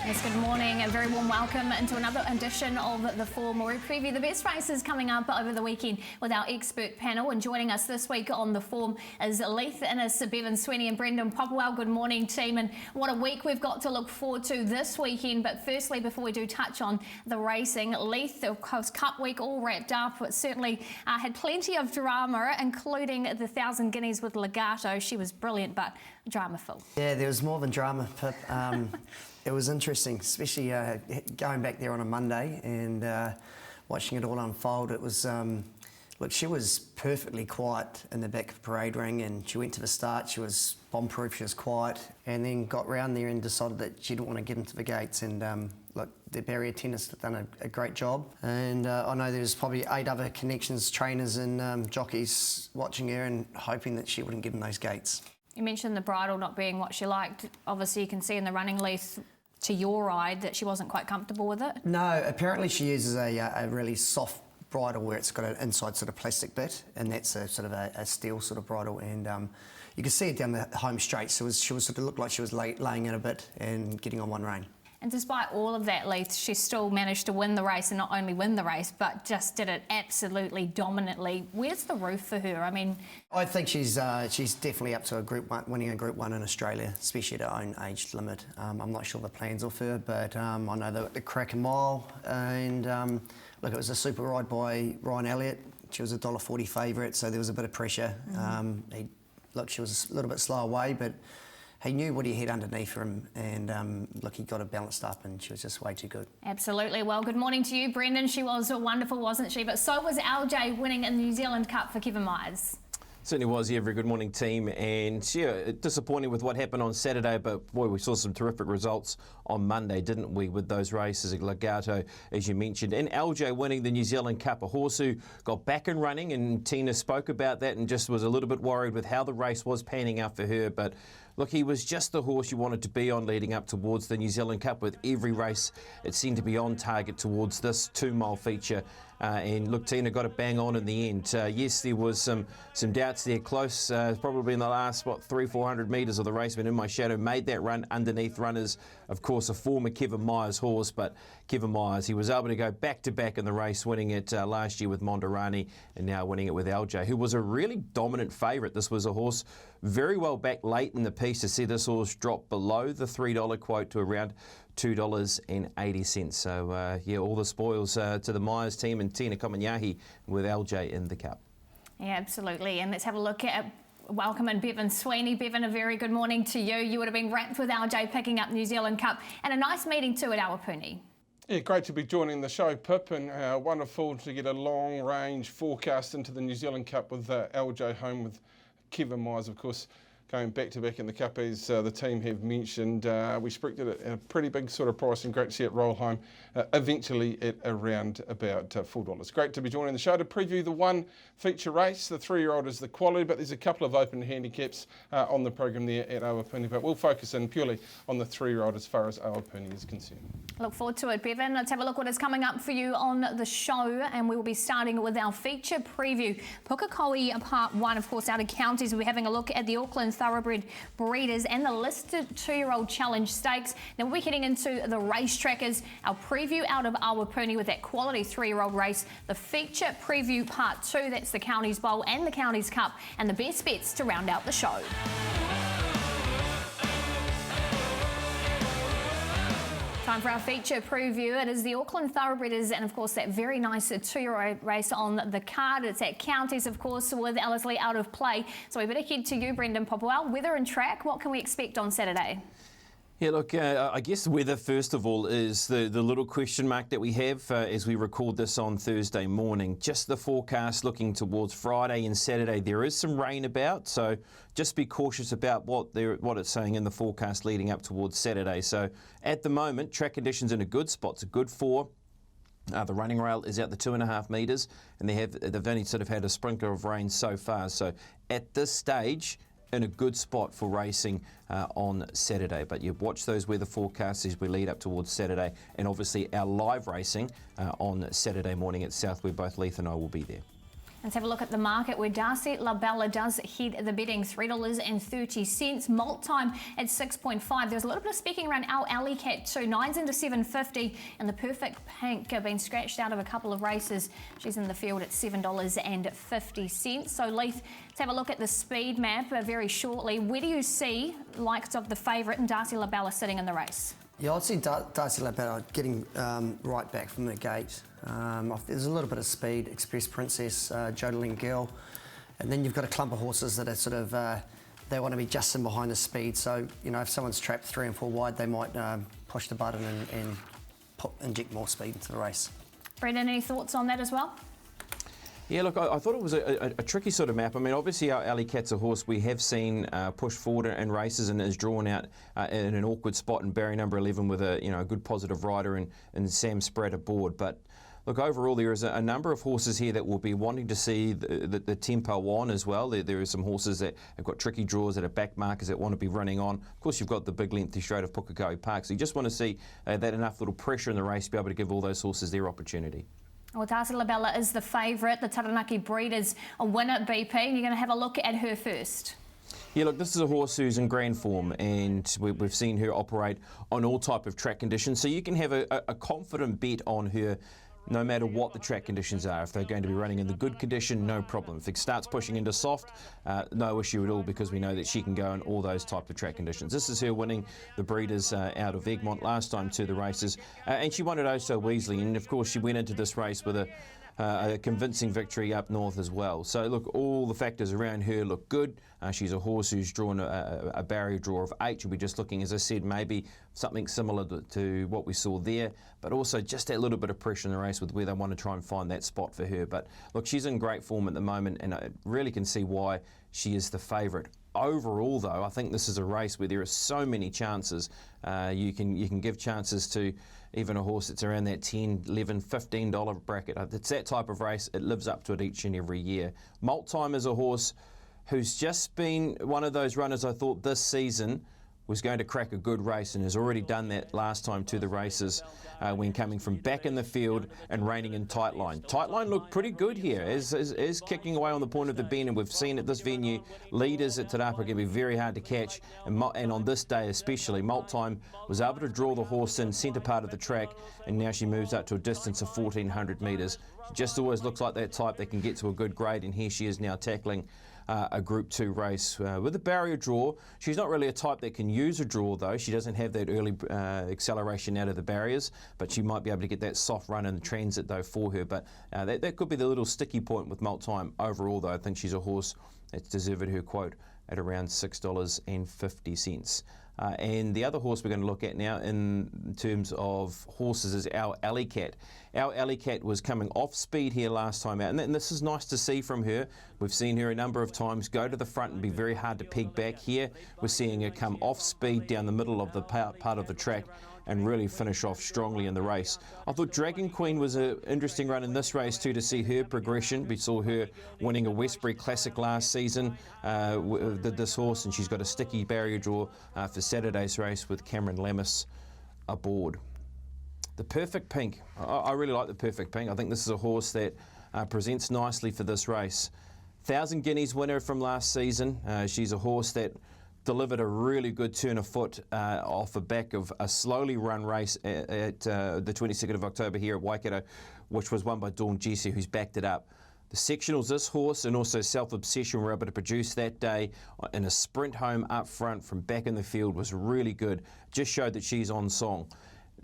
Yes, good morning. A very warm welcome into another edition of the Form, where we preview the best races coming up over the weekend with our expert panel. And joining us this week on the Form is Leith Innes, Bevan Sweeney and Brendan Popwell. Good morning, team. And what a week we've got to look forward to this weekend. But firstly, before we do touch on the racing, Leith, of course, Cup Week all wrapped up. It certainly had plenty of drama, including the 1,000 Guineas with Legato. She was brilliant, but drama-filled. Yeah, there was more than drama, Pip. It was interesting, especially going back there on a Monday and watching it all unfold. It was, look, she was perfectly quiet in the back of the parade ring, and she went to the start. She was bomb-proof, she was quiet, and then got round there and decided that she didn't want to get into the gates. And look, the barrier tennis have done a great job. And I know there's probably 8 other connections, trainers and jockeys watching her and hoping that she wouldn't get in those gates. You mentioned the bridle not being what she liked. Obviously, you can see in the running, Leith, to your eye, that she wasn't quite comfortable with it. No, apparently she uses a really soft bridle where it's got an inside sort of plastic bit, and that's a sort of a steel sort of bridle. And you can see it down the home straight. So she was sort of looked like she was laying in a bit and getting on one rein. And despite all of that, Leith, she still managed to win the race, and not only win the race, but just did it absolutely dominantly. Where's the roof for her? I mean, I think she's definitely up to winning a Group 1 in Australia, especially at her own age limit. I'm not sure the plans of her, but I know the Kraken Mile, and look, it was a super ride by Ryan Elliott. She was a $1.40 favourite, so there was a bit of pressure. Look, she was a little bit slow away, but he knew what he had underneath him, and look, he got it balanced up, and she was just way too good. Absolutely. Well, good morning to you, Brendan. She was wonderful, wasn't she? But so was LJ winning in the New Zealand Cup for Kevin Myers. Certainly was, yeah. Very good morning, team. And yeah, disappointing with what happened on Saturday, but boy, we saw some terrific results on Monday, didn't we, with those races at Legato, as you mentioned. And LJ winning the New Zealand Cup, a horse who got back and running, and Tina spoke about that and just was a little bit worried with how the race was panning out for her. But look, he was just the horse you wanted to be on leading up towards the New Zealand Cup. With every race, it seemed to be on target towards this 2-mile feature. And look, Tina got it bang on in the end. Yes, there was some doubts there close, probably in the last, 300-400 metres of the race, but In My Shadow made that run underneath runners, of course, a former Kevin Myers horse, but Kevin Myers, he was able to go back-to-back in the race, winning it last year with Monderani, and now winning it with LJ, who was a really dominant favourite. This was a horse very well back late in the piece to see this horse drop below the $3 quote to around $2.80. So, yeah, all the spoils to the Myers team and Tina Komanyahi with LJ in the Cup. Yeah, absolutely. And let's have a look at welcome and Bevan Sweeney. Bevan, a very good morning to you. You would have been wrapped with LJ picking up New Zealand Cup, and a nice meeting too at Awapuni. Yeah, great to be joining the show, Pip, and wonderful to get a long-range forecast into the New Zealand Cup with LJ home with Kevin Myers, of course, going back-to-back in the Cup, as the team have mentioned. We sprinked it at a pretty big sort of price, and great to see it roll home eventually at around about $4. Great to be joining the show to preview the one feature race. The 3-year-old is the quality, but there's a couple of open handicaps on the program there at Awapuni, but we'll focus in purely on the 3-year-old as far as Awapuni is concerned. Look forward to it, Bevan. Let's have a look what is coming up for you on the show, and we will be starting with our feature preview. Pukekohe Part 1, of course, out of counties. We're having a look at the Auckland Thoroughbred Breeders and the listed 2-year-old Challenge Stakes. Then we'll be heading into the racetrackers, our preview out of Awapuni with that quality 3-year-old race, the feature preview Part 2, that's the Counties Bowl and the Counties Cup, and the best bets to round out the show. Time for our feature preview. It is the Auckland Thoroughbreeders, and of course that very nice 2-year-old race on the card. It's at Counties, of course, with Ellerslie out of play. So we better head to you, Brendan Popwell. Weather and track, what can we expect on Saturday? Yeah, look, I guess the weather, first of all, is the little question mark that we have as we record this on Thursday morning. Just the forecast looking towards Friday and Saturday. There is some rain about, so just be cautious about what it's saying in the forecast leading up towards Saturday. So at the moment, track conditions in a good spot. It's a good 4. The running rail is out the 2.5 metres, and they've only sort of had a sprinkler of rain so far. So at this stage, in a good spot for racing on Saturday. But you watch those weather forecasts as we lead up towards Saturday, and obviously our live racing on Saturday morning at South, where both Leith and I will be there. Let's have a look at the market where Darcy La Bella does head the betting, $3.30. Malt Time at 6.5. There's a little bit of speaking around Our Alley Cat too. 9's into 7.50, and the Perfect Pink been scratched out of a couple of races. She's in the field at $7.50. So Leith, let's have a look at the speed map very shortly. Where do you see likes of the favourite and Darcy La Bella sitting in the race? Yeah, I'd see Darcy La Bella getting right back from the gate. There's a little bit of speed, Express Princess, Jodeline Girl, and then you've got a clump of horses that are sort of, they want to be just in behind the speed. So, you know, if someone's trapped 3 and 4 wide, they might push the button and inject more speed into the race. Brendan, any thoughts on that as well? Yeah, look, I thought it was a tricky sort of map. I mean, obviously Our Alley Cat's a horse we have seen push forward in races and is drawn out in an awkward spot in barrier number 11 with a good positive rider and Sam Spratt aboard. But look, overall there is a number of horses here that will be wanting to see the tempo on as well. There are some horses that have got tricky draws that are back markers that want to be running on. Of course, you've got the big lengthy straight of Pukekohe Park. So you just want to see that enough little pressure in the race to be able to give all those horses their opportunity. Well, Darcy La Bella is the favourite. The Taranaki Breeders a winner, BP, and you're going to have a look at her first. Yeah, look, this is a horse who's in grand form, and we've seen her operate on all type of track conditions. So you can have a confident bet on her no matter what the track conditions are. If they're going to be running in the good condition, no problem. If it starts pushing into soft, no issue at all, because we know that she can go in all those type of track conditions. This is her winning the Breeders out of Egmont last time to the races, and she won it oh so easily. And of course, she went into this race with a convincing victory up north as well. So look, all the factors around her look good. She's a horse who's drawn a barrier draw of 8. She'll be just looking, as I said, maybe something similar to what we saw there, but also just that little bit of pressure in the race with where they want to try and find that spot for her. But look, she's in great form at the moment, and I really can see why she is the favourite. Overall, though, I think this is a race where there are so many chances. You can give chances to even a horse that's around that $10, $11, $15 bracket. It's that type of race. It lives up to it each and every year. Malt Time is a horse who's just been one of those runners I thought this season was going to crack a good race, and has already done that last time to the races when coming from back in the field and reining in Tightline. Tightline looked pretty good here, is kicking away on the point of the bend, and we've seen at this venue, leaders at Te Rapa can be very hard to catch, and on this day especially, Malt Time was able to draw the horse in centre part of the track, and now she moves up to a distance of 1,400 metres. She just always looks like that type that can get to a good grade, and here she is now tackling a Group 2 race with a barrier draw. She's not really a type that can use a draw, though. She doesn't have that early acceleration out of the barriers, but she might be able to get that soft run in the transit, though, for her. But that could be the little sticky point with Malt Time. Overall, though, I think she's a horse that's deserved her quote at around $6.50. And the other horse we're going to look at now in terms of horses is Our Alley Cat. Our Alley Cat was coming off speed here last time out, and this is nice to see from her. We've seen her a number of times go to the front and be very hard to peg back. Here we're seeing her come off speed down the middle of the part of the track and really finish off strongly in the race. I thought Dragon Queen was an interesting run in this race too, to see her progression. We saw her winning a Westbury Classic last season, this horse, and she's got a sticky barrier draw for Saturday's race with Cameron Lammis aboard. The Perfect Pink. I really like the Perfect Pink. I think this is a horse that presents nicely for this race. 1,000 Guineas winner from last season. She's a horse that delivered a really good turn of foot off the back of a slowly run race at the 22nd of October here at Waikato, which was won by Dawn Jesse, who's backed it up. The sectionals, this horse and also Self Obsession were able to produce that day in a sprint home up front from back in the field was really good. Just showed that she's on song.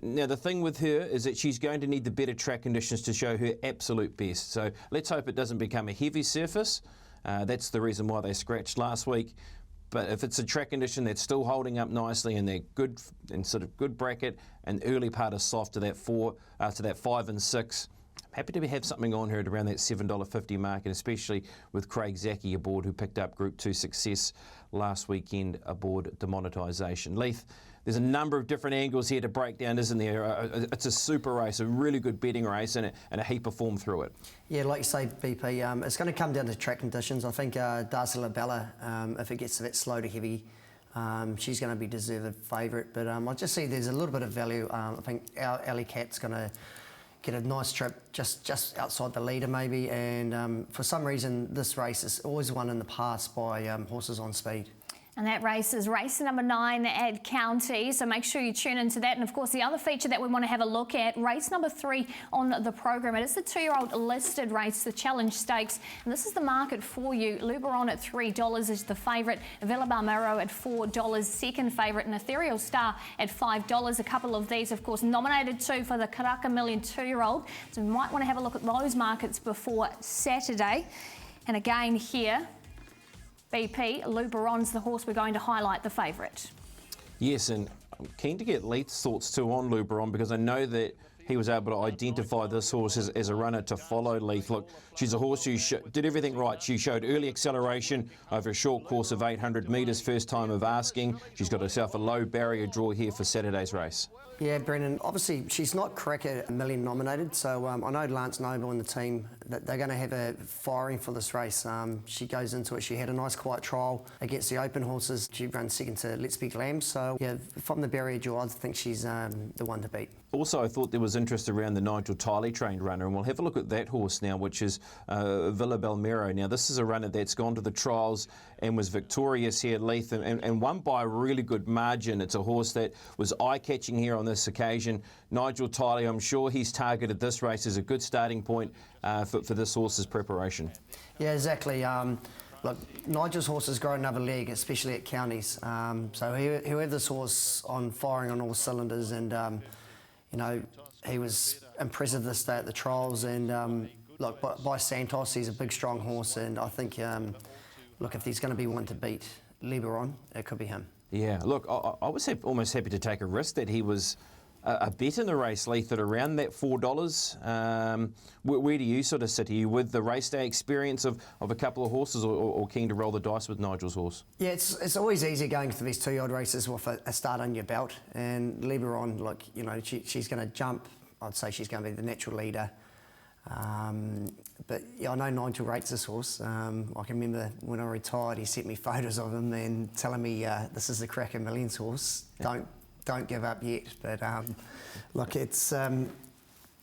Now, the thing with her is that she's going to need the better track conditions to show her absolute best. So let's hope it doesn't become a heavy surface. That's the reason why they scratched last week. But if it's a track condition that's still holding up nicely and they're good and sort of good bracket and early part is soft to that 5 and 6, I'm happy to have something on her at around that $7.50 mark, and especially with Craig Zaki aboard, who picked up Group 2 success last weekend aboard Demonetisation. Leith, there's a number of different angles here to break down, isn't there? It's a super race, a really good betting race, and a heap of form through it. Yeah, like you say, BP, it's going to come down to track conditions. I think Darcy La Bella, if it gets to that slow to heavy, she's going to be deserved favourite. But I just see there's a little bit of value. I think Our Alley Cat's going to get a nice trip just outside the leader maybe, and for some reason this race is always won in the past by horses on speed. And that race is race number 9 at County, so make sure you tune into that. And of course, the other feature that we want to have a look at, race number 3 on the program. It is the 2-year-old listed race, the Challenge Stakes. And this is the market for you. Luberon at $3 is the favourite. Villa Balmero at $4, second favourite. And Ethereal Star at $5. A couple of these, of course, nominated too for the Karaka Million 2-year-old. So we might want to have a look at those markets before Saturday. And again here, BP, Luberon's the horse we're going to highlight, the favourite. Yes, and I'm keen to get Leith's thoughts too on Luberon, because I know that he was able to identify this horse as a runner to follow. Leith, look, she's a horse who did everything right. She showed early acceleration over a short course of 800 metres, first time of asking. She's got herself a low barrier draw here for Saturday's race. Yeah, Brendan, obviously she's not Karaka Million nominated, so I know Lance Noble and the team, that they're going to have her firing for this race. She goes into it, she had a nice quiet trial against the open horses. She runs second to Let's Speak Lamb, so yeah, from the barrier draw, I think she's the one to beat. Also, I thought there was interest around the Nigel Tiley trained runner, and we'll have a look at that horse now, which is Villa Balmero. Now, this is a runner that's gone to the trials and was victorious here at Leith and won by a really good margin. It's a horse that was eye-catching here on this occasion. Nigel Tiley, I'm sure he's targeted this race as a good starting point for this horse's preparation. Yeah, exactly. Look, Nigel's horse has grown another leg, especially at counties. So he'll have this horse on firing on all cylinders, and you know, he was impressive this day at the trials, and look, by Santos, he's a big, strong horse, and I think, look, if there's going to be one to beat Luberon, it could be him. Yeah, look, I was almost happy to take a risk that he was a bet in the race, Leith, at around that $4. Where do you sort of sit? Are you with the race day experience of a couple of horses, or keen to roll the dice with Nigel's horse? Yeah, it's always easy going for these 2-year-old races with a start on your belt, and Luberon, look, you know, she's going to jump. I'd say she's going to be the natural leader. But yeah, I know Nigel rates this horse. I can remember when I retired, he sent me photos of him and telling me this is the Karaka Millions horse. Don't give up yet. But look, it's going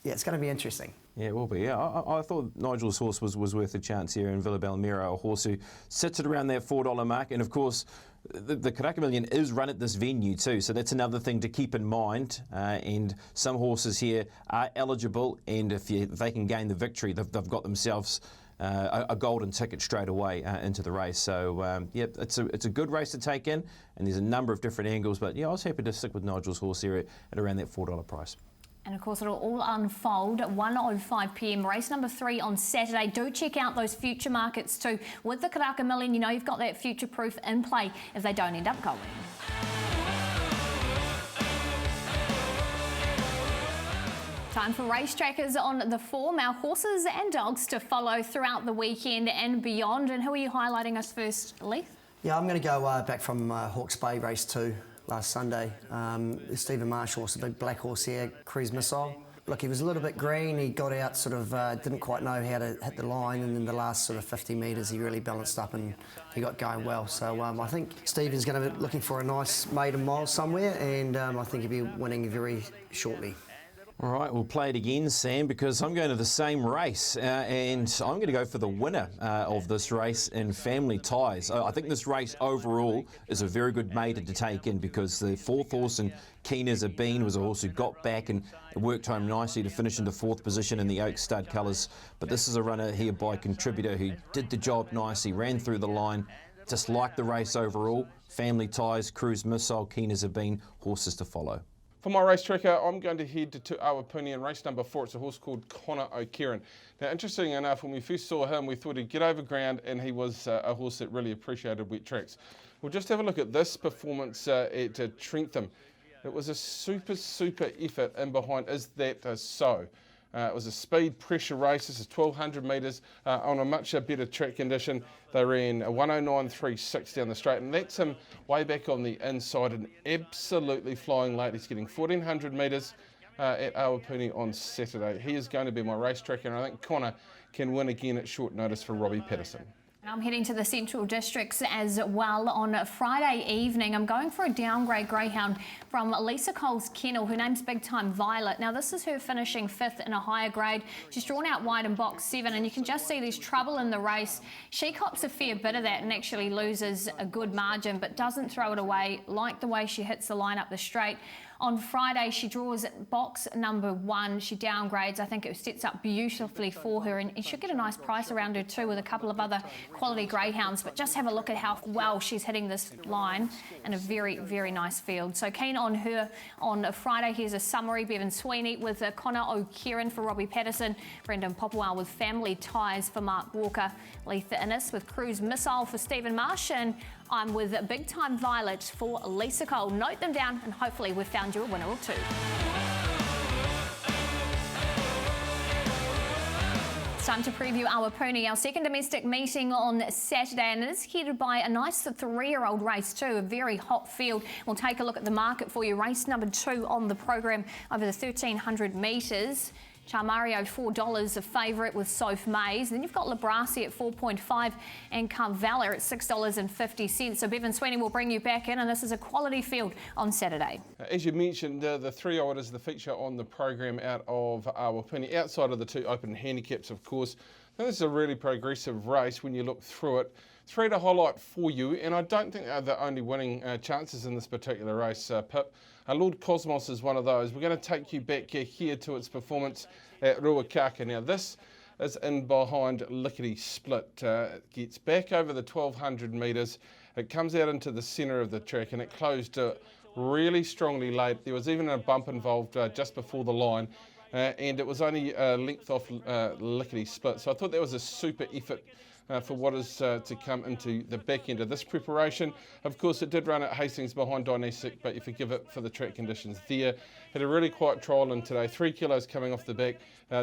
to be interesting. Yeah, it will be. Yeah, I thought Nigel's horse was worth a chance here in Villa Balmero, a horse who sits at around that $4 mark, and of course, the Karaka Million is run at this venue too, so that's another thing to keep in mind. And some horses here are eligible, and if they can gain the victory, they've got themselves a golden ticket straight away into the race. So yeah, it's a good race to take in, and there's a number of different angles. But yeah, I was happy to stick with Nigel's horse here at around that $4 price. And of course, it'll all unfold at 1:05 p.m. Race number 3 on Saturday. Do check out those future markets too. With the Karaka Million, you know you've got that future proof in play if they don't end up going. Time for race trackers on the form. Our horses and dogs to follow throughout the weekend and beyond. And who are you highlighting us first, Leith? Yeah, I'm going to go back from Hawke's Bay race 2. Last Sunday. Stephen Marsh horse, a big black horse here, Cruise Missile. Look, he was a little bit green. He got out, sort of didn't quite know how to hit the line, and in the last sort of 50 metres he really balanced up and he got going well. So I think Stephen's going to be looking for a nice maiden mile somewhere, and I think he'll be winning very shortly. All right, we'll play it again, Sam, because I'm going to the same race, and I'm going to go for the winner of this race in Family Ties. I think this race overall is a very good maiden to take in, because the 4th horse in Keen as a Bean was a horse who got back and worked home nicely to finish into 4th position in the Oak Stud colours. But this is a runner here by Contributor who did the job nicely, ran through the line, just like the race overall. Family Ties, Cruise Missile, Keen as a Bean, horses to follow. For my race tracker, I'm going to head to Awapuni in race number 4. It's a horse called Connor O'Kieran. Now, interesting enough, when we first saw him, we thought he'd get over ground, and he was a horse that really appreciated wet tracks. We'll just have a look at this performance at Trentham. It was a super effort in behind Is That So. It was a speed pressure race. This is 1,200 metres on a much better track condition. They ran a 109.36 down the straight, and that's him way back on the inside and absolutely flying late. He's getting 1,400 metres at Awapuni on Saturday. He is going to be my race tracker, and I think Connor can win again at short notice for Robbie Patterson. I'm heading to the Central Districts as well on Friday evening. I'm going for a downgrade greyhound from Lisa Cole's kennel. Her name's Big Time Violet. Now this is her finishing 5th in a higher grade. She's drawn out wide in box 7 and you can just see there's trouble in the race. She cops a fair bit of that and actually loses a good margin but doesn't throw it away. Like the way she hits the line up the straight. On Friday, she draws box number 1. She downgrades. I think it sets up beautifully for her and you should get a nice price around her too with a couple of other quality greyhounds. But just have a look at how well she's hitting this line in a very, very nice field. So keen on her on Friday. Here's a summary. Bevan Sweeney with Connor O'Kieran for Robbie Patterson. Brendan Popowell with Family Ties for Mark Walker. Letha Innes with Cruise Missile for Stephen Marsh. And I'm with Big Time Violet for Lisa Cole. Note them down and hopefully we've found you a winner or two. It's time to preview Awapuni, our second domestic meeting on Saturday, and it is headed by a nice 3-year-old race too, a very hot field. We'll take a look at the market for you. Race number 2 on the program over the 1,300 metres. Charmario $4 a favourite with Soph Mays. Then you've got Labrasi at 4.5 and Carvalha at $6.50. So Bevan Sweeney will bring you back in, and this is a quality field on Saturday. As you mentioned, the 3-year-old is the feature on the program out of Awapuni, outside of the 2 open handicaps, of course. I think this is a really progressive race when you look through it. 3 to highlight for you, and I don't think they're the only winning chances in this particular race, Pip. Lord Cosmos is one of those. We're going to take you back here to its performance at Ruakaka. Now this is in behind Lickety Split. It gets back over the 1,200 metres. It comes out into the centre of the track and it closed really strongly late. There was even a bump involved just before the line. And it was only a length off Lickety Split. So I thought that was a super effort for what is to come into the back end of this preparation. Of course, it did run at Hastings behind Dynasic, but you forgive it for the track conditions there. Had a really quiet trial in today, 3 kilos coming off the back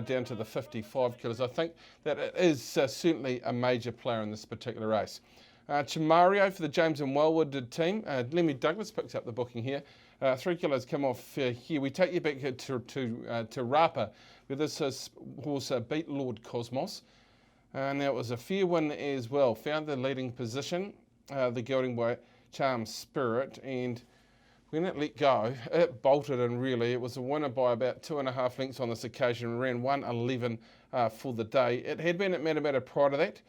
down to the 55 kilos. I think that it is certainly a major player in this particular race. Chamario for the James and Wellwood team. Lemmy Douglas picks up the booking here. 3 kilos come off here. We take you back to Rapa, where this horse beat Lord Cosmos. Now it was a fair win as well. Found the leading position, the gelding by Charm Spirit, and when it let go, it bolted in really. It was a winner by about 2.5 lengths on this occasion, ran 1:11 for the day. It had been at Matamata prior to that,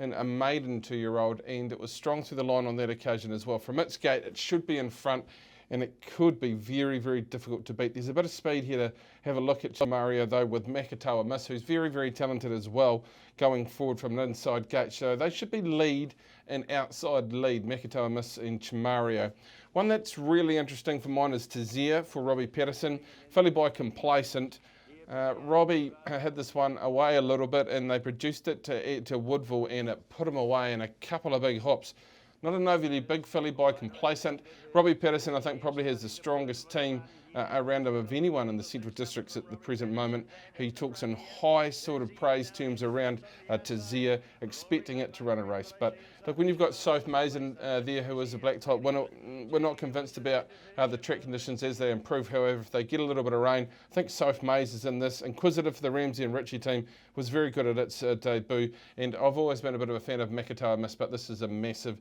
and a maiden 2-year-old, and it was strong through the line on that occasion as well. From its gate, it should be in front, and it could be very, very difficult to beat. There's a bit of speed here to have a look at Mario, though, with Makatawa Miss, who's very, very talented as well, going forward from an inside gate. So they should be lead and outside lead, Makatawa Miss and Chamario. One that's really interesting for mine is Tazia for Robbie Patterson, filly by Complacent. Robbie had this one away a little bit, and they produced it to Woodville, and it put him away in a couple of big hops. Not an overly big filly by Complacent. Robbie Patterson, I think, probably has the strongest team around him of anyone in the Central Districts at the present moment. He talks in high sort of praise terms around Tazia, expecting it to run a race. But look, when you've got Soph Mason there, who is a black type winner, we're not convinced about the track conditions as they improve. However, if they get a little bit of rain, I think Soph Mays is in this. Inquisitive for the Ramsey and Ritchie team was very good at its debut. And I've always been a bit of a fan of Makatawa Miss, but this is a massive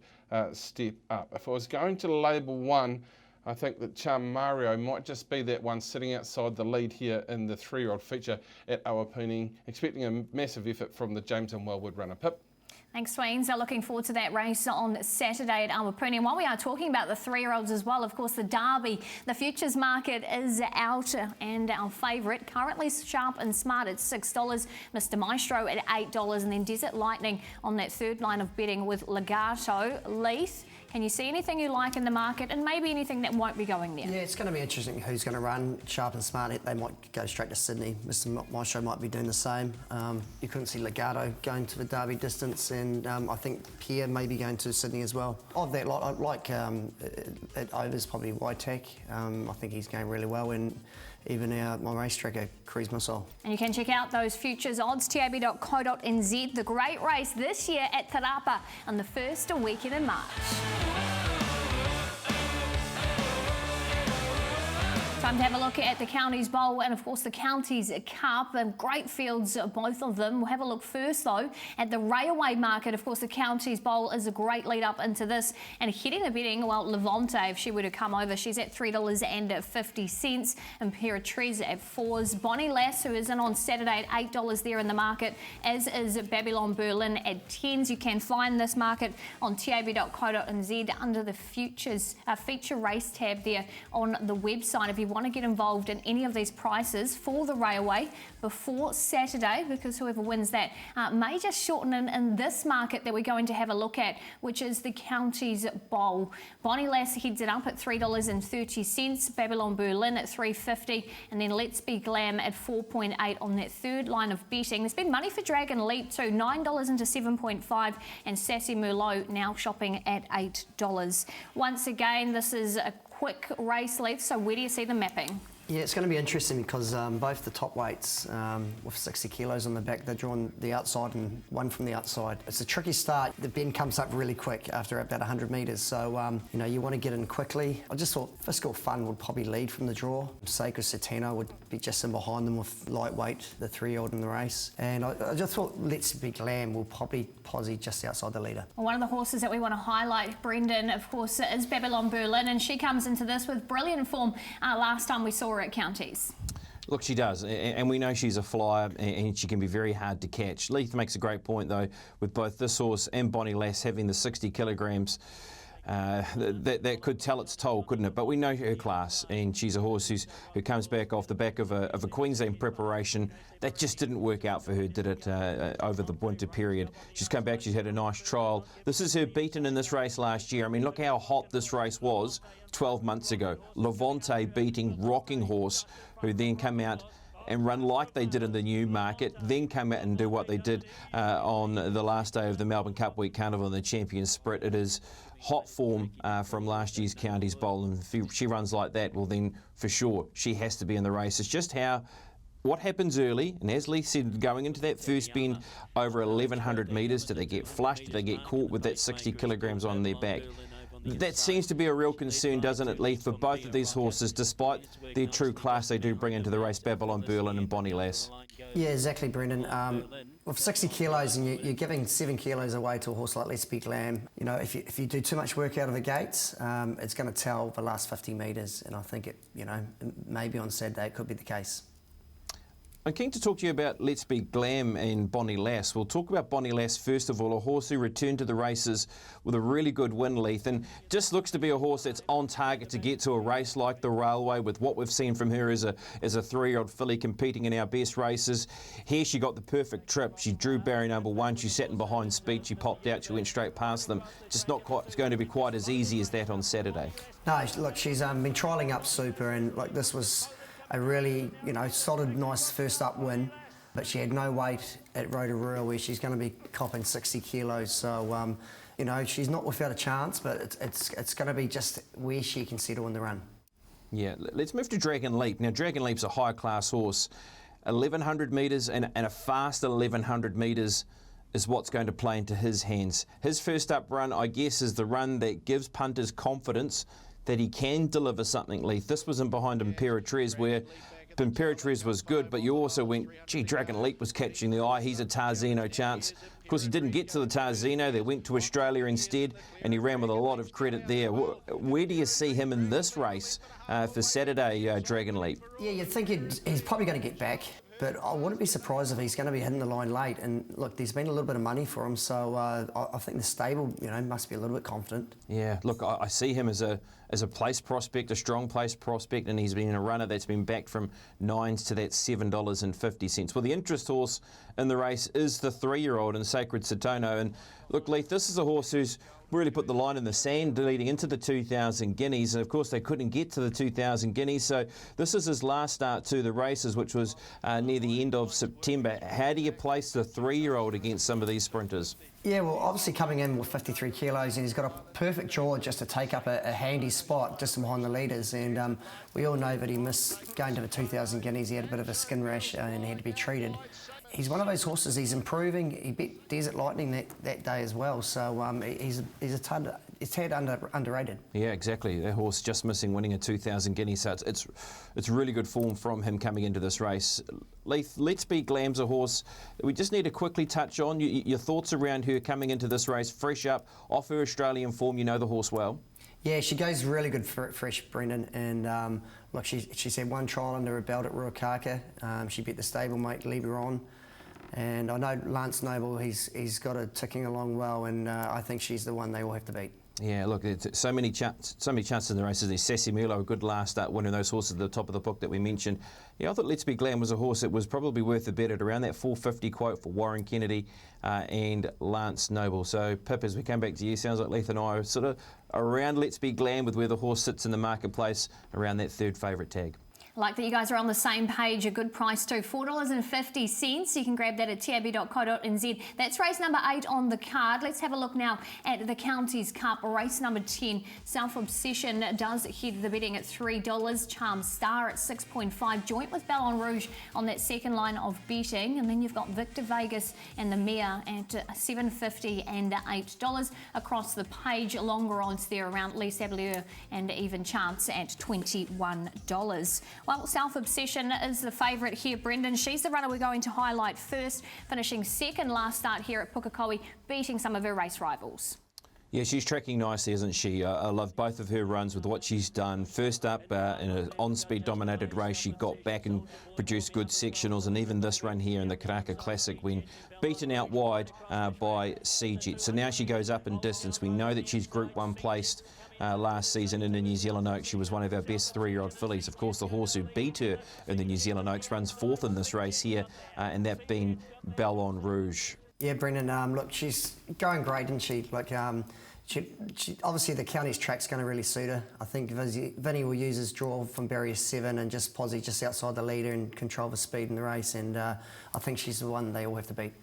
step up. If I was going to label one, I think that Chamario might just be that one sitting outside the lead here in the 3-year-old feature at Awapuni, expecting a massive effort from the James and Wellwood runner. Pip. Thanks, Swains. Looking forward to that race on Saturday at Awapuni. And while we are talking about the 3-year-olds as well, of course, the Derby, the futures market is out, and our favourite, currently Sharp and Smart at $6, Mr Maestro at $8, and then Desert Lightning on that third line of betting with Legato. Leith, can you see anything you like in the market, and maybe anything that won't be going there? Yeah, it's going to be interesting who's going to run. Sharp and Smart, they might go straight to Sydney. Mr Maestro might be doing the same. You couldn't see Legato going to the Derby distance, and I think Pierre may be going to Sydney as well. Of that lot, I like at overs probably Waitek. I think he's going really well, and even my race tracker, Cruise Missile. And you can check out those futures odds, tab.co.nz. The great race this year at Te Rapa on the first weekend in March. Time to have a look at the Counties Bowl and, of course, the Counties Cup. And great fields, both of them. We'll have a look first, though, at the railway market. Of course, the Counties Bowl is a great lead up into this. And hitting the betting, well, Levante, if she were to come over, she's at $3.50. Imperatriz at $4. Bonnie Lass, who is in on Saturday at $8 there in the market, as is Babylon Berlin at 10s. You can find this market on tab.co.nz under the feature race tab there on the website if you want to get involved in any of these prices for the railway before Saturday, because whoever wins that may just shorten in this market that we're going to have a look at, which is the Counties Bowl. Bonnie Lass heads it up at $3.30, Babylon Berlin at $3.50, and then Let's Be Glam at 4.8 on that third line of betting. There's been money for Dragon Leap too, $9 into 7.5, and Sassy Merlot now shopping at $8. Once again, this is a quick race left, so where do you see them mapping? Yeah, it's going to be interesting because both the top weights with 60 kilos on the back, they're drawn the outside and one from the outside. It's a tricky start. The bend comes up really quick after about 100 metres, so you want to get in quickly. I just thought Fiscal Fun would probably lead from the draw. Sacred Satino would be just in behind them with Lightweight, the 3-year-old in the race. And I just thought Let's Be Glam will probably posse just outside the leader. Well, one of the horses that we want to highlight, Brendan, of course, is Babylon Berlin, and she comes into this with brilliant form last time we saw her at Counties. Look, she does, and we know she's a flyer, and she can be very hard to catch. Leith makes a great point, though, with both this horse and Bonnie Lass having the 60 kilograms. That could tell its toll, couldn't it? But we know her class, and she's a horse who comes back off the back of a Queensland preparation. That just didn't work out for her, did it, over the winter period. She's come back, she's had a nice trial. This is her beaten in this race last year. I mean, look how hot this race was 12 months ago. Levante beating Rocking Horse, who then come out and run like they did in the Newmarket, then come out and do what they did on the last day of the Melbourne Cup Week Carnival and the Champions Sprint. It is hot form from last year's Counties Bowl, and if she runs like that, well then for sure she has to be in the race. It's just what happens early, and as Lee said, going into that first bend over 1,100 metres, do they get flushed, do they get caught with that 60 kilograms on their back? That seems to be a real concern, doesn't it, Leith, for both of these horses, despite their true class they do bring into the race, Babylon Berlin and Bonnie Lass. Yeah, exactly, Brendan. With 60 kilos and you're giving 7 kilos away to a horse like Let's Be Glam, if you do too much work out of the gates, it's going to tell the last 50 metres, and I think maybe on Saturday it could be the case. I'm keen to talk to you about Let's Be Glam and Bonnie Lass. We'll talk about Bonnie Lass first of all, a horse who returned to the races with a really good win, Leith, and just looks to be a horse that's on target to get to a race like the Railway, with what we've seen from her as a 3-year-old filly competing in our best races. Here she got the perfect trip. She drew barrier number 1. She sat in behind speed. She popped out. She went straight past them. Just not quite. It's going to be quite as easy as that on Saturday. No, look, she's been trialling up super, and this was a really, solid, nice first up win, but she had no weight at Rotorua, where she's going to be copping 60 kilos. So, she's not without a chance, but it's going to be just where she can settle in the run. Yeah, let's move to Dragon Leap. Now, Dragon Leap's a high-class horse. 1,100 metres and a fast 1,100 metres is what's going to play into his hands. His first up run, I guess, is the run that gives punters confidence that he can deliver something, Leith. This wasn't behind Imperatriz, where Imperatriz was good, but you also went, gee, Dragon Leap was catching the eye. He's a Tarzino chance. Of course, he didn't get to the Tarzino. They went to Australia instead, and he ran with a lot of credit there. Where do you see him in this race for Saturday, Dragon Leap? Yeah, you'd think he's probably going to get back, but I wouldn't be surprised if he's going to be hitting the line late. And look, there's been a little bit of money for him, so I think the stable, must be a little bit confident. Yeah, look, I see him as a place prospect, a strong place prospect, and he's been a runner that's been backed from 9s to that $7.50. Well, the interest horse in the race is the 3-year-old in Sacred Satino. And look, Leith, this is a horse who's really put the line in the sand leading into the 2,000 guineas, and of course they couldn't get to the 2,000 guineas, so this is his last start to the races, which was near the end of September. How do you place the 3-year-old against some of these sprinters? Yeah, well, obviously coming in with 53 kilos, and he's got a perfect draw just to take up a handy spot just behind the leaders, and we all know that he missed going to the 2,000 guineas. He had a bit of a skin rash and he had to be treated. He's one of those horses. He's improving. He beat Desert Lightning that day as well. So he's a tad underrated. Yeah, exactly. That horse just missing winning a 2,000 guinea. So it's really good form from him coming into this race. Leith, Let's Be Glam's a horse we just need to quickly touch on. Your thoughts around her coming into this race, fresh up off her Australian form. You know the horse well. Yeah, she goes really good fresh, Brendan. And look, she's had one trial under her belt at Ruakaka. She beat the stablemate Liberon. And I know Lance Noble, he's got her ticking along well, and I think she's the one they will have to beat. Yeah, look, it's so many chances in the races. There's Sassy Milo, a good last start winner, those horses at the top of the book that we mentioned. Yeah, I thought Let's Be Glam was a horse that was probably worth a bet at around that 450 quote for Warren Kennedy and Lance Noble. So, Pip, as we come back to you, sounds like Leith and I are sort of around Let's Be Glam with where the horse sits in the marketplace, around that third favourite tag. Like that you guys are on the same page, a good price too, $4.50. You can grab that at tab.co.nz. That's race number 8 on the card. Let's have a look now at the Counties Cup. Race number 10, Self Obsession does head the betting at $3. Charm Star at 6.5, joint with Ballon Rouge on that second line of betting. And then you've got Victor Vegas and the Mare at $7.50 and $8. Across the page, longer odds there around Les Sableurs and Even Chance at $21. Well, Self Obsession is the favourite here, Brendan. She's the runner we're going to highlight first, finishing second last start here at Pukekohe, beating some of her race rivals. Yeah, she's tracking nicely, isn't she? I love both of her runs with what she's done. First up, in an on-speed dominated race, she got back and produced good sectionals, and even this run here in the Karaka Classic when beaten out wide by Seajet. So now she goes up in distance. We know that she's Group 1 placed last season in the New Zealand Oaks. She was one of our best 3-year-old fillies. Of course, the horse who beat her in the New Zealand Oaks runs fourth in this race here, and that being Ballon Rouge. Yeah, Brendan, look, she's going great, isn't she? Like, she obviously the county's track's going to really suit her. I think Vinny will use his draw from barrier 7 and just posse just outside the leader and control the speed in the race, and I think she's the one they all have to beat.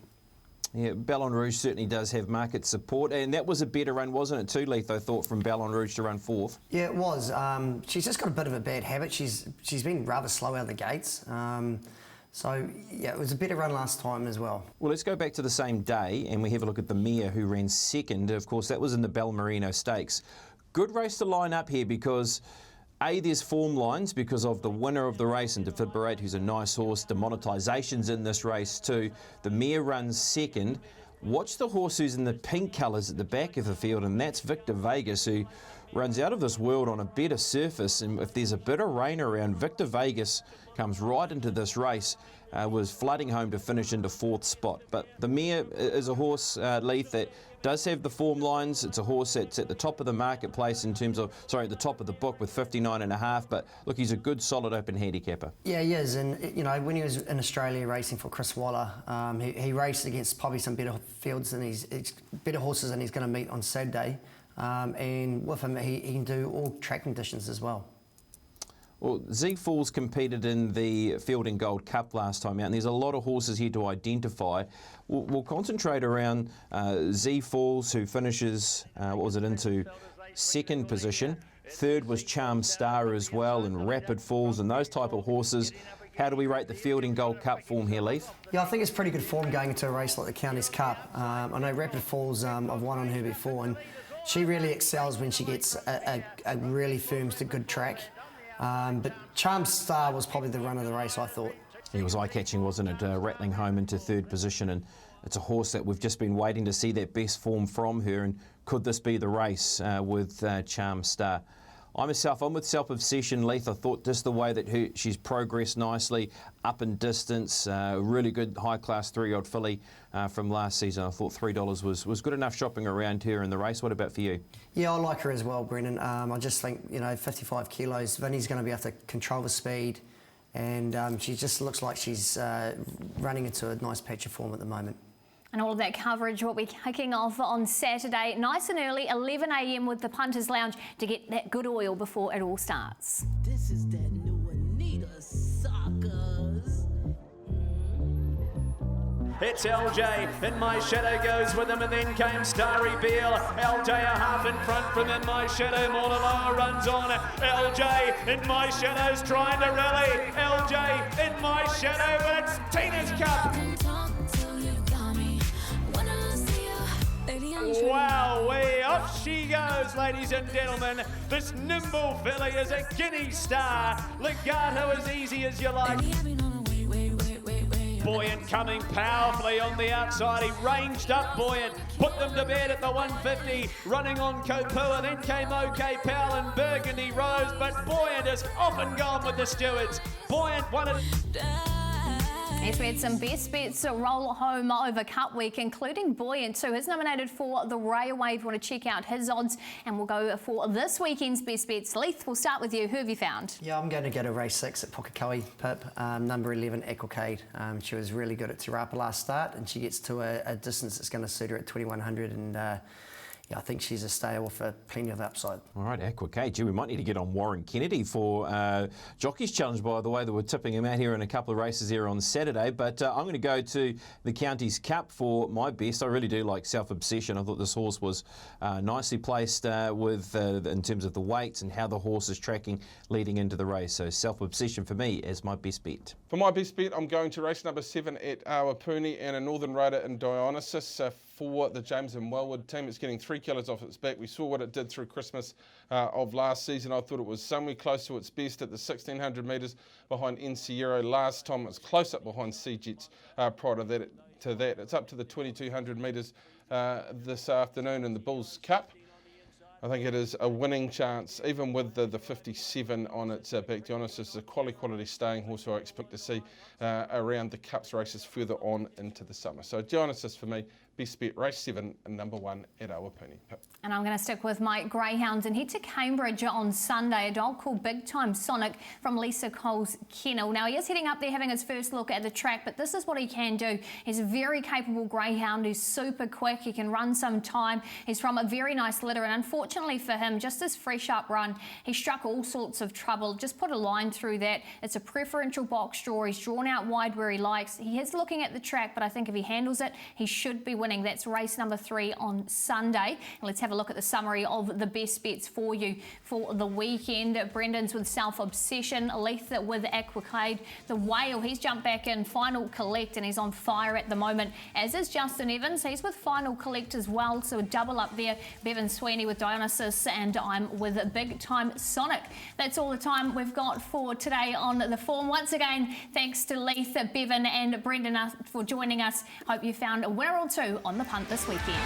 Yeah, Ballon Rouge certainly does have market support, and that was a better run, wasn't it too, Leith, I thought, from Ballon Rouge to run fourth? Yeah, it was. She's just got a bit of a bad habit. She's been rather slow out of the gates. So, yeah, it was a better run last time as well. Well, let's go back to the same day, and we have a look at the Mare, who ran second. Of course, that was in the Balmerino Stakes. Good race to line up here because there's form lines because of the winner of the race and Defibrate, who's a nice horse. Demonetisation's in this race too. The Mare runs second. Watch the horse who's in the pink colours at the back of the field, and that's Victor Vegas, who runs out of this world on a better surface. And if there's a bit of rain around, Victor Vegas comes right into this race, was flooding home to finish into fourth spot. But the Mare is a horse, Leith, that does have the form lines. It's a horse that's at the top of the marketplace in terms of, at the top of the book with 59.5. But look, he's a good, solid open handicapper. Yeah, he is. And, you know, when he was in Australia racing for Chris Waller, he raced against probably some better fields than better horses than he's going to meet on Saturday. And with him, he can do all track conditions as well. Well, Z Falls competed in the Fielding Gold Cup last time out, and there's a lot of horses here to identify. We'll concentrate around Z Falls, who finishes, into second position. Third was Charm Star as well, and Rapid Falls, and those type of horses. How do we rate the Fielding Gold Cup form here, Leith? Yeah, I think it's pretty good form going into a race like the Counties Cup. I know Rapid Falls, I've won on her before, and she really excels when she gets a really firm to good track. But Charm Star was probably the run of the race, I thought. It was eye-catching, wasn't it? Rattling home into third position, and it's a horse that we've just been waiting to see that best form from her, and could this be the race with Charm Star? I'm with Self Obsession, Leith. I thought just the way that she's progressed nicely, up in distance, really good high-class 3-year-old filly from last season. I thought $3 was good enough shopping around her in the race. What about for you? Yeah, I like her as well, Brendan. I just think, 55 kilos, Vinny's going to be able to control the speed, and she just looks like she's running into a nice patch of form at the moment. And all of that coverage will be kicking off on Saturday, nice and early, 11 a.m. with the Punters Lounge to get that good oil before it all starts. This is that new Anita Suckers. It's LJ, In My Shadow goes with him, and then came Starry Beale. LJ a half in front from In My Shadow. Mortimer runs on. LJ, In My Shadow's trying to rally. LJ, In My Shadow, but it's Tina's Cup. Wowee, off she goes, ladies and gentlemen. This nimble filly is a Guinea Star. Legato as easy as you like. Buoyant coming powerfully on the outside. He ranged up Buoyant, put them to bed at the 150, running on Kopua. Then came OK Powell and Burgundy Rose, but Buoyant is off and gone with the stewards. Buoyant won it. Yes, we had some best bets roll home over Cup Week, including Buoyant, who is nominated for the Railway. If you want to check out his odds, and we'll go for this weekend's best bets. Leith, we'll start with you. Who have you found? Yeah, I'm going to go to race 6 at Pokakoe, Pip. Number 11, Equicade. She was really good at Te Rapa last start, and she gets to a distance that's going to suit her at 2100, and yeah, I think she's a stay off for plenty of upside. All right, Aquacade. Gee, we might need to get on Warren Kennedy for Jockey's Challenge, by the way. That we're tipping him out here in a couple of races here on Saturday. But I'm going to go to the Counties Cup for my best. I really do like Self Obsession. I thought this horse was nicely placed in terms of the weights and how the horse is tracking leading into the race. So Self Obsession for me is my best bet. For my best bet, I'm going to race number 7 at Awapuni and a Northern Rider in Dionysus. For the James and Wellwood team, it's getting 3 kilos off its back. We saw what it did through Christmas of last season. I thought it was somewhere close to its best at the 1600 metres behind Encierro. Last time it was close up behind Sea Jets prior to that. It's up to the 2200 metres this afternoon in the Bulls Cup. I think it is a winning chance, even with the 57 on its back. Dionysus is a quality staying horse who I expect to see around the Cups races further on into the summer. So Dionysus for me, best bet, race 7 and number 1 at Awapuni. And I'm going to stick with my greyhounds and head to Cambridge on Sunday. A dog called Big Time Sonic from Lisa Cole's kennel. Now, he is heading up there having his first look at the track, but this is what he can do. He's a very capable greyhound who's super quick. He can run some time. He's from a very nice litter, and unfortunately for him, just his fresh up run, he struck all sorts of trouble. Just put a line through that. It's a preferential box draw. He's drawn out wide where he likes. He is looking at the track, but I think if he handles it, he should be winning. That's race number 3 on Sunday. And let's have a look at the summary of the best bets for you for the weekend. Brendan's with Self Obsession, Leith with Aquacade, the Whale, he's jumped back in Final Collect and he's on fire at the moment, as is Justin Evans. He's with Final Collect as well, so a double up there. Bevan Sweeney with Dionysus, and I'm with Big Time Sonic. That's all the time we've got for today on The Form. Once again, thanks to Leith, Bevan and Brendan for joining us. Hope you found a winner or two on the punt this weekend.